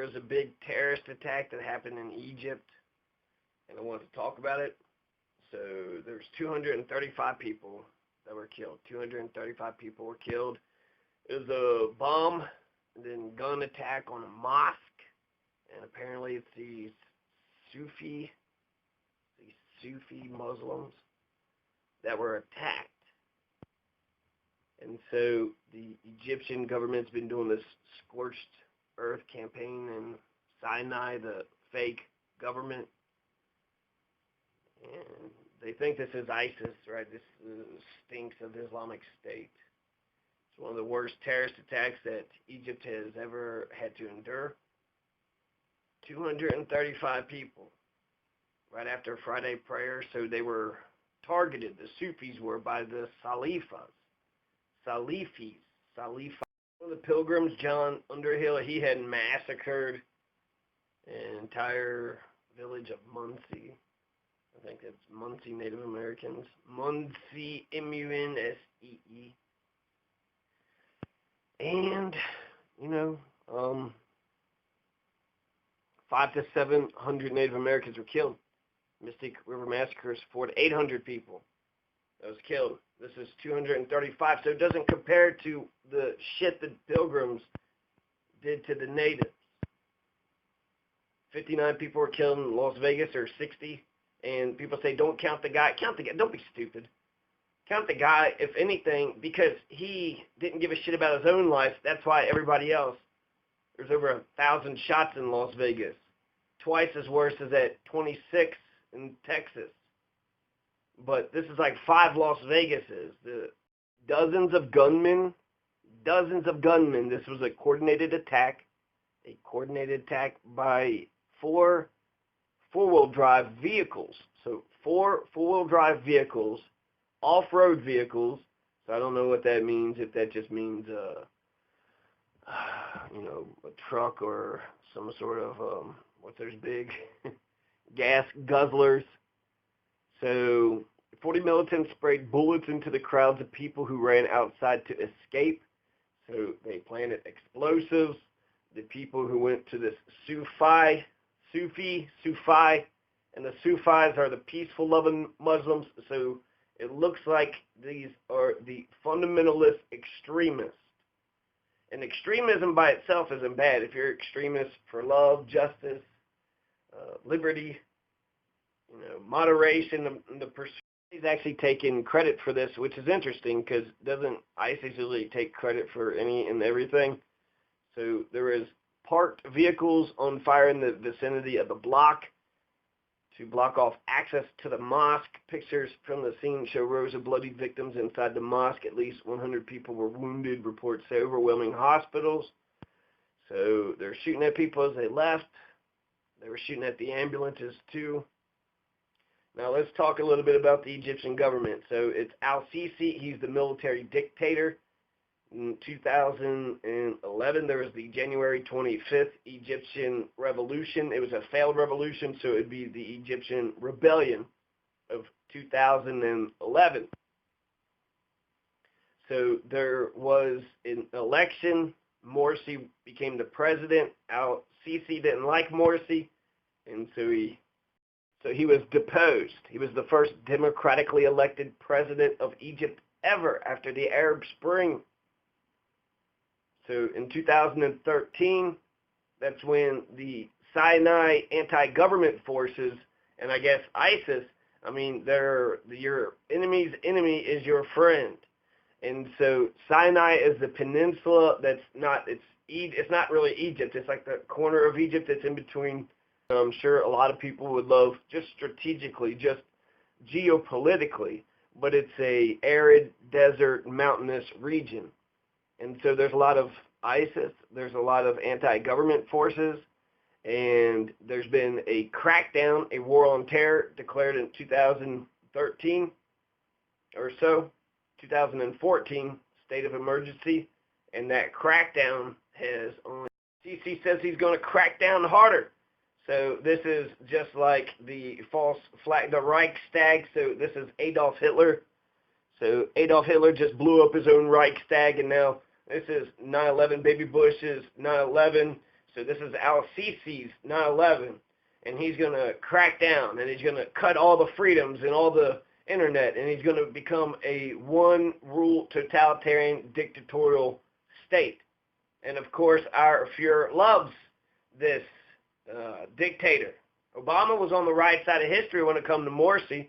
there was a big terrorist attack that happened in Egypt, and I wanted to talk about it. So there's 235 people that were killed. 235 people were killed. It was a bomb and then gun attack on a mosque, and apparently it's these Sufi Muslims that were attacked. And so the Egyptian government's been doing this scorched earth campaign in Sinai, the fake government. And they think this is ISIS, right? This stinks of Islamic State. It's one of the worst terrorist attacks that Egypt has ever had to endure. 235 people right after Friday prayer. So they were targeted, the Sufis were, by the Salifis. One of the pilgrims, John Underhill, he had massacred an entire village of Muncie. I think that's Muncie Native Americans. Muncie, M-U-N-S-E-E. And, 500 to 700 Native Americans were killed. Mystic River massacres, 400 to 800 people that was killed. This is 235, so it doesn't compare to the shit that pilgrims did to the natives. 59 people were killed in Las Vegas, or 60, and people say, don't count the guy. Count the guy. Don't be stupid. Count the guy, if anything, because he didn't give a shit about his own life. That's why everybody else. There's over 1,000 shots in Las Vegas. Twice as worse as at 26 in Texas. But this is like 5 Las Vegases. Dozens of gunmen. This was a coordinated attack. A coordinated attack by 4 four-wheel drive vehicles. So 4 four-wheel drive vehicles, off-road vehicles. So I don't know what that means, if that just means a truck or some sort of what's those big gas guzzlers. So 40 militants sprayed bullets into the crowds of people who ran outside to escape. So they planted explosives. The people who went to this Sufi, and the Sufis are the peaceful, loving Muslims. So it looks like these are the fundamentalist extremists. And extremism by itself isn't bad. If you're extremist for love, justice, liberty, moderation, the pursuit. He's actually taking credit for this, which is interesting because doesn't ISIS usually take credit for any and everything? So there is parked vehicles on fire in the vicinity of the block to block off access to the mosque. Pictures from the scene show rows of bloodied victims inside the mosque. At least 100 people were wounded. Reports say overwhelming hospitals. So they're shooting at people as they left. They were shooting at the ambulances too. Now let's talk a little bit about the Egyptian government. So it's al-Sisi. He's the military dictator. In 2011, there was the January 25th Egyptian revolution. It was a failed revolution, so it would be the Egyptian rebellion of 2011. So there was an election. Morsi became the president. Al-Sisi didn't like Morsi, and so he was deposed. He was the first democratically elected president of Egypt ever after the Arab Spring. So in 2013, that's when the Sinai anti-government forces, and I guess ISIS, your enemy's enemy is your friend. And so Sinai is the peninsula it's not really Egypt. It's like the corner of Egypt that's in between. I'm sure a lot of people would love just strategically, just geopolitically, but it's a arid, desert, mountainous region. And so there's a lot of ISIS, there's a lot of anti-government forces, and there's been a crackdown, a war on terror declared in 2013 or so, 2014, state of emergency, and that crackdown has only, Sisi says he's going to crack down harder. So this is just like the false flag, the Reichstag, so this is Adolf Hitler. So Adolf Hitler just blew up his own Reichstag, and now this is 9/11, baby Bush's 9/11. So this is al-Sisi's 9/11, and he's going to crack down, and he's going to cut all the freedoms and all the internet, and he's going to become a one-rule totalitarian dictatorial state. And of course, our Fuhrer loves this dictator. Obama was on the right side of history when it comes to Morsi,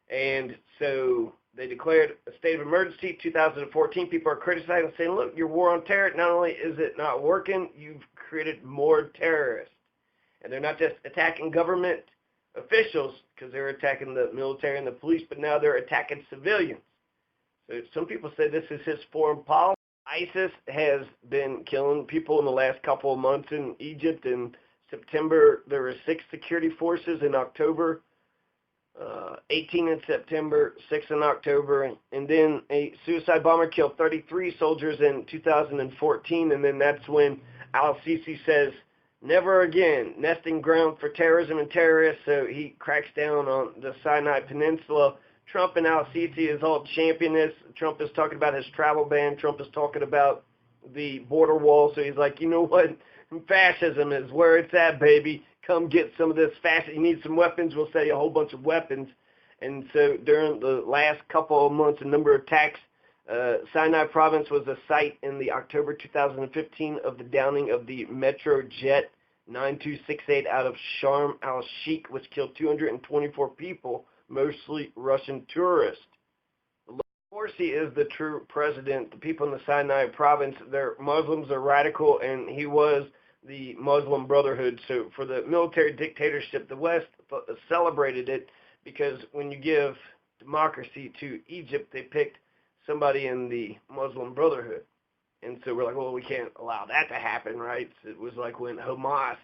and so they declared a state of emergency. 2014, people are criticizing, saying, look, your war on terror, not only is it not working, you've created more terrorists. And they're not just attacking government officials, because they're attacking the military and the police, but now they're attacking civilians. So some people say this is his foreign policy. ISIS has been killing people in the last couple of months in Egypt. In September, there were 6 security forces. In October, 18 in September, 6 in October, and then a suicide bomber killed 33 soldiers in 2014, and then that's when al-Sisi says, never again, nesting ground for terrorism and terrorists, so he cracks down on the Sinai Peninsula. Trump and al-Sisi is all champion this. Trump is talking about his travel ban. Trump is talking about the border wall, so he's like, you know what, fascism is where it's at, baby. Come get some of this fascism. You need some weapons, we'll sell you a whole bunch of weapons. And so during the last couple of months, a number of attacks. Sinai province was a site in the October 2015 of the downing of the Metro Jet 9268 out of Sharm el-Sheikh, which killed 224 people, mostly Russian tourists. Morsi is the true president. The people in the Sinai province, they're Muslims, they're radical, and he was the Muslim Brotherhood. So for the military dictatorship, the West celebrated it, because when you give democracy to Egypt, they picked somebody in the Muslim Brotherhood. And so we're like, well, we can't allow that to happen, right? So it was like when Hamas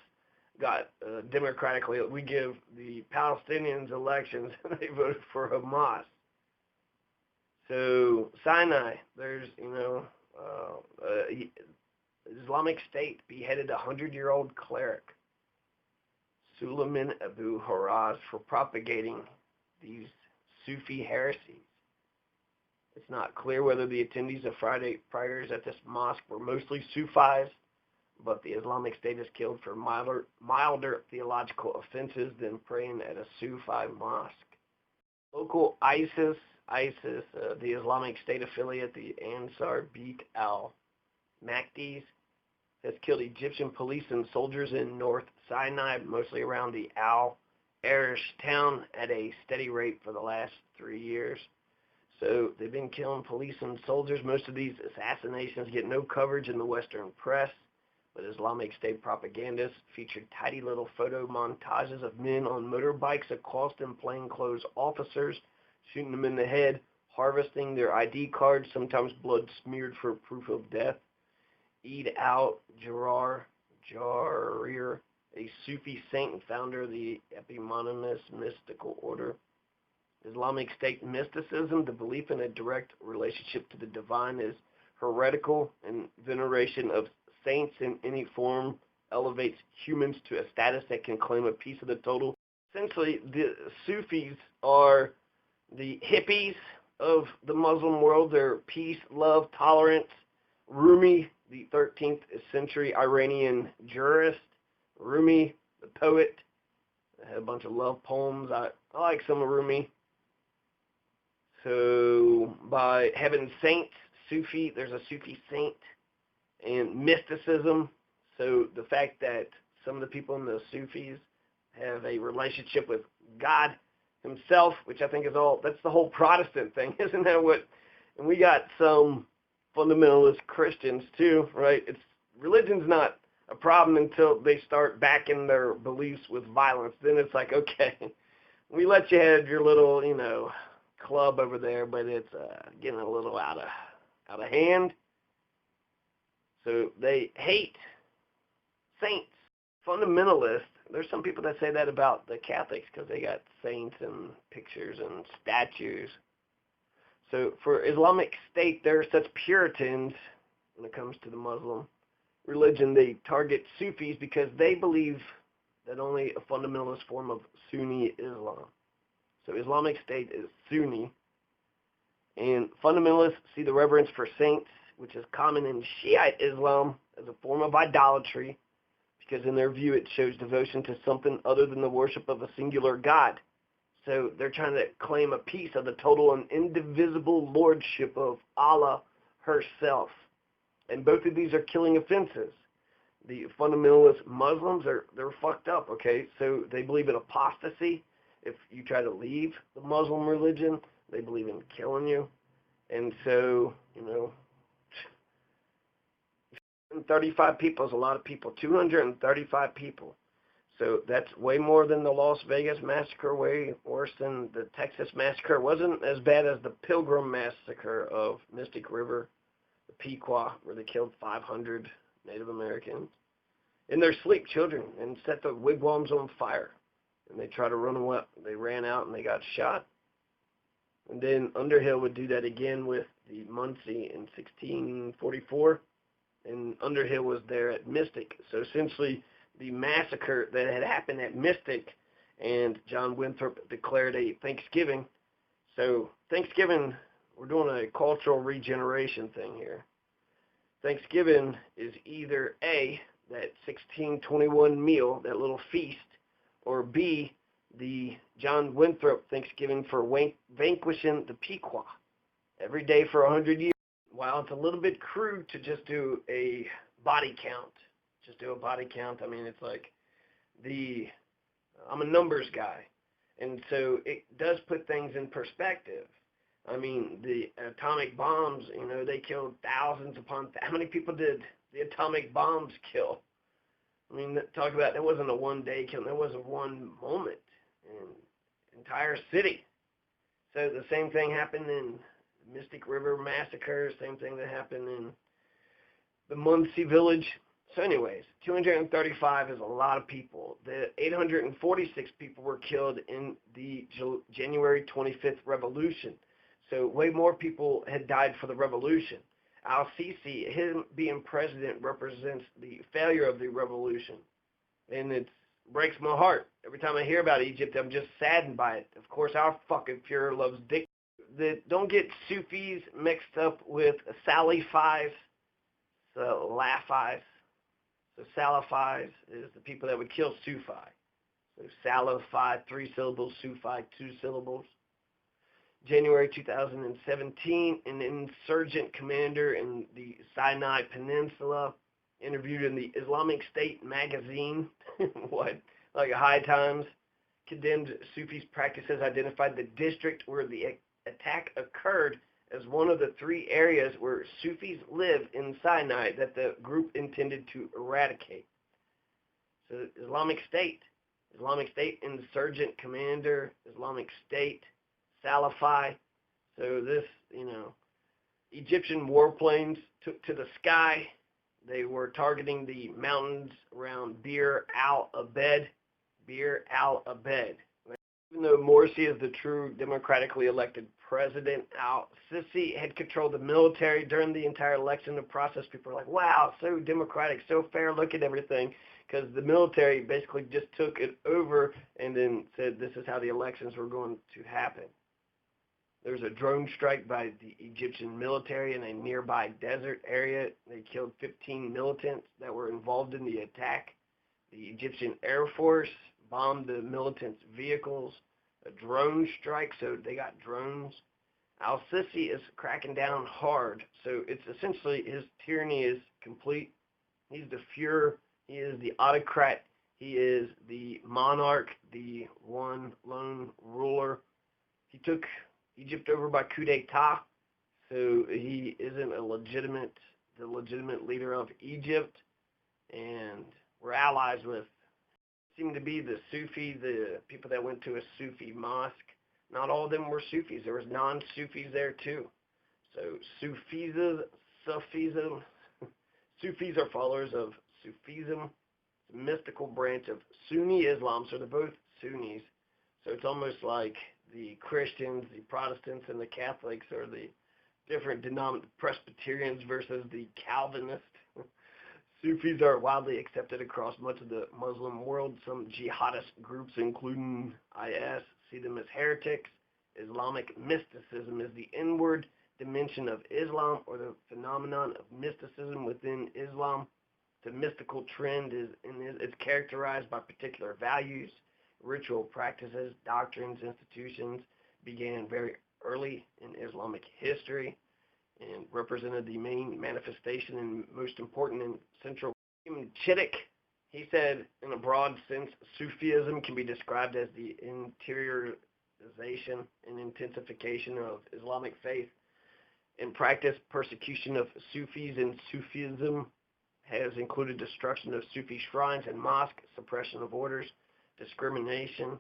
got democratically, we give the Palestinians elections, and they voted for Hamas. So Sinai, there's, Islamic State beheaded a 100-year-old cleric, Suleiman Abu Haraz, for propagating these Sufi heresies. It's not clear whether the attendees of Friday prayers at this mosque were mostly Sufis, but the Islamic State is killed for milder theological offenses than praying at a Sufi mosque. Local ISIS, the Islamic State affiliate, the Ansar Beit al-Makdis, has killed Egyptian police and soldiers in North Sinai, mostly around the Al-Arish town, at a steady rate for the last 3 years. So they've been killing police and soldiers. Most of these assassinations get no coverage in the Western press, but Islamic State propagandists featured tidy little photo montages of men on motorbikes accosting plainclothes officers, shooting them in the head, harvesting their ID cards, sometimes blood smeared for proof of death. Eid al-Jarir, a Sufi saint and founder of the eponymous mystical order. Islamic State mysticism, the belief in a direct relationship to the divine, is heretical, and veneration of saints in any form elevates humans to a status that can claim a piece of the total. Essentially, the Sufis are the hippies of the Muslim world. They're peace, love, tolerance. Rumi, the 13th century Iranian jurist. Rumi, the poet, had a bunch of love poems. I like some of Rumi. So by heaven saints, Sufi, there's a Sufi saint, and mysticism. So the fact that some of the people in the Sufis have a relationship with God himself, which I think is that's the whole Protestant thing, isn't that what? And we got some fundamentalist Christians too, right? Religion's not a problem until they start backing their beliefs with violence. Then it's like, okay, we let you have your little, club over there, but it's getting a little out of hand. So they hate saints. Fundamentalists, there's some people that say that about the Catholics because they got saints and pictures and statues. So for Islamic State, they're such Puritans when it comes to the Muslim religion. They target Sufis because they believe that only a fundamentalist form of Sunni Islam. So Islamic State is Sunni. And fundamentalists see the reverence for saints, which is common in Shiite Islam, as a form of idolatry. because in their view it shows devotion to something other than the worship of a singular God. So they're trying to claim a piece of the total and indivisible lordship of Allah herself. And both of these are killing offenses. The fundamentalist Muslims they're fucked up, okay? So they believe in apostasy. If you try to leave the Muslim religion, they believe in killing you. And so, 35 people is a lot of people. 235 people. So that's way more than the Las Vegas massacre, way worse than the Texas massacre. It wasn't as bad as the Pilgrim massacre of Mystic River, the Pequot, where they killed 500 Native Americans in their sleep, children, and set the wigwams on fire. And they tried to run away. They ran out and they got shot. And then Underhill would do that again with the Muncie in 1644. And Underhill was there at Mystic. So essentially, the massacre that had happened at Mystic, and John Winthrop declared a Thanksgiving. So Thanksgiving, we're doing a cultural regeneration thing here. Thanksgiving is either A, that 1621 meal, that little feast, or B, the John Winthrop Thanksgiving for vanquishing the Pequot every day for 100 years. While it's a little bit crude to just do a body count, I mean, it's like I'm a numbers guy, and so it does put things in perspective. I mean, the atomic bombs, they killed thousands upon how many people did the atomic bombs kill? I mean, talk about, that wasn't a one-day kill. That wasn't one moment in entire city. So the same thing happened in Mystic River Massacre, same thing that happened in the Muncie Village. So anyways, 235 is a lot of people. The 846 people were killed in the January 25th revolution. So way more people had died for the revolution. Al-Sisi, him being president, represents the failure of the revolution. And it breaks my heart. Every time I hear about Egypt, I'm just saddened by it. Of course, our fucking Fuhrer loves dick. Don't get Sufis mixed up with Salafis, Salafis. So Salafis is the people that would kill Sufi. So Salafi, 3 syllables, Sufi, 2 syllables. January 2017, an insurgent commander in the Sinai Peninsula interviewed in the Islamic State magazine, like High Times, condemned Sufi's practices, identified the district where the attack occurred as one of the 3 areas where Sufis live in Sinai that the group intended to eradicate. So Islamic State, insurgent commander, Islamic State, Salafi. So this, Egyptian warplanes took to the sky. They were targeting the mountains around Bir al-Abed. Even though Morsi is the true democratically elected president, al-Sisi had controlled the military during the entire election process. People are like, wow, so democratic, so fair, look at everything. Because the military basically just took it over and then said this is how the elections were going to happen. There was a drone strike by the Egyptian military in a nearby desert area. They killed 15 militants that were involved in the attack. The Egyptian Air Force bombed the militants' vehicles. A drone strike, so they got drones. Al-Sisi is cracking down hard. So it's essentially his tyranny is complete. He's the Fuhrer. He is the autocrat. He is the monarch, the one lone ruler. He took Egypt over by coup d'etat, so he isn't the legitimate leader of Egypt, and we're allies with, seem to be the Sufi, the people that went to a Sufi mosque. Not all of them were Sufis. There was non-Sufis there too. So Sufism, Sufis are followers of Sufism, it's a mystical branch of Sunni Islam, so they're both Sunnis. So it's almost like the Christians, the Protestants, and the Catholics are the different Presbyterians versus the Calvinists. Sufis are widely accepted across much of the Muslim world. Some jihadist groups, including IS, see them as heretics. Islamic mysticism is the inward dimension of Islam, or the phenomenon of mysticism within Islam. The mystical trend it's characterized by particular values, ritual practices, doctrines, institutions, began very early in Islamic history and represented the main manifestation and most important and central. Chittick, he said, in a broad sense, Sufism can be described as the interiorization and intensification of Islamic faith. In practice, persecution of Sufis and Sufism has included destruction of Sufi shrines and mosques, suppression of orders, discrimination.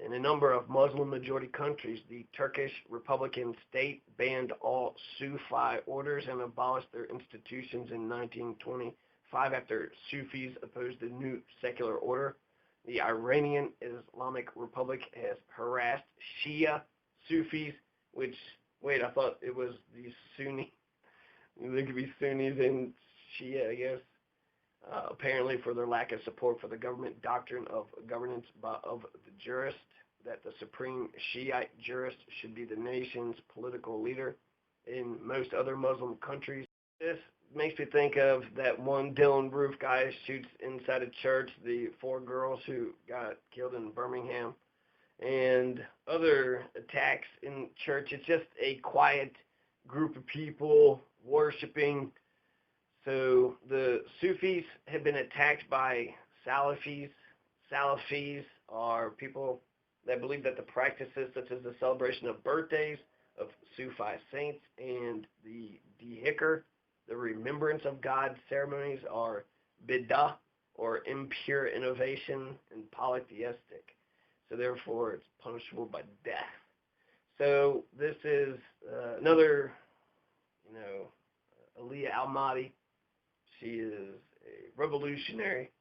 In a number of Muslim-majority countries, the Turkish Republican state banned all Sufi orders and abolished their institutions in 1925 after Sufis opposed the new secular order. The Iranian Islamic Republic has harassed Shia Sufis, which, wait, I thought it was the Sunni. There could be Sunnis and Shia, I guess. Apparently for their lack of support for the government doctrine of governance of the jurist, that the supreme Shiite jurist should be the nation's political leader. In most other Muslim countries, this makes me think of that one Dylan Roof guy shoots inside a church, the 4 girls who got killed in Birmingham, and other attacks in church. It's just a quiet group of people worshiping. So the Sufis have been attacked by Salafis. Salafis are people that believe that the practices such as the celebration of birthdays of Sufi saints and the dhikr, the remembrance of God ceremonies, are bid'ah, or impure innovation and polytheistic. So therefore it's punishable by death. So this is another, Aliyah al-Mahdi. She is a revolutionary.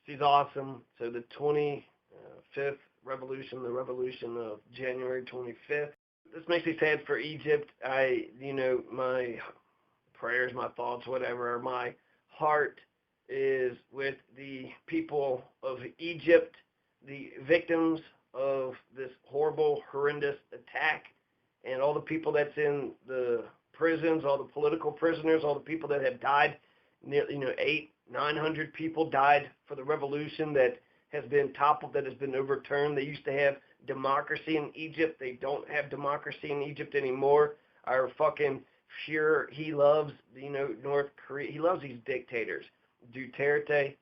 She's awesome. So the 25th revolution, the revolution of January 25th. This makes me sad for Egypt. My prayers, my thoughts, whatever, my heart is with the people of Egypt, the victims of this horrible, horrendous attack, and all the people that's in the prisons, all the political prisoners, all the people that have died. 900 people died for the revolution that has been toppled, that has been overturned. They used to have democracy in Egypt. They don't have democracy in Egypt anymore. Our fucking Führer, he loves, North Korea. He loves these dictators. Duterte.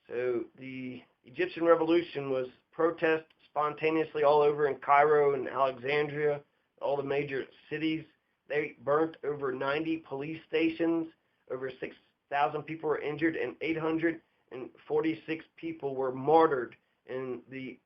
So the Egyptian revolution was protest spontaneously all over in Cairo and Alexandria, all the major cities. They burnt over 90 police stations. Over 6,000 people were injured, and 846 people were martyred in the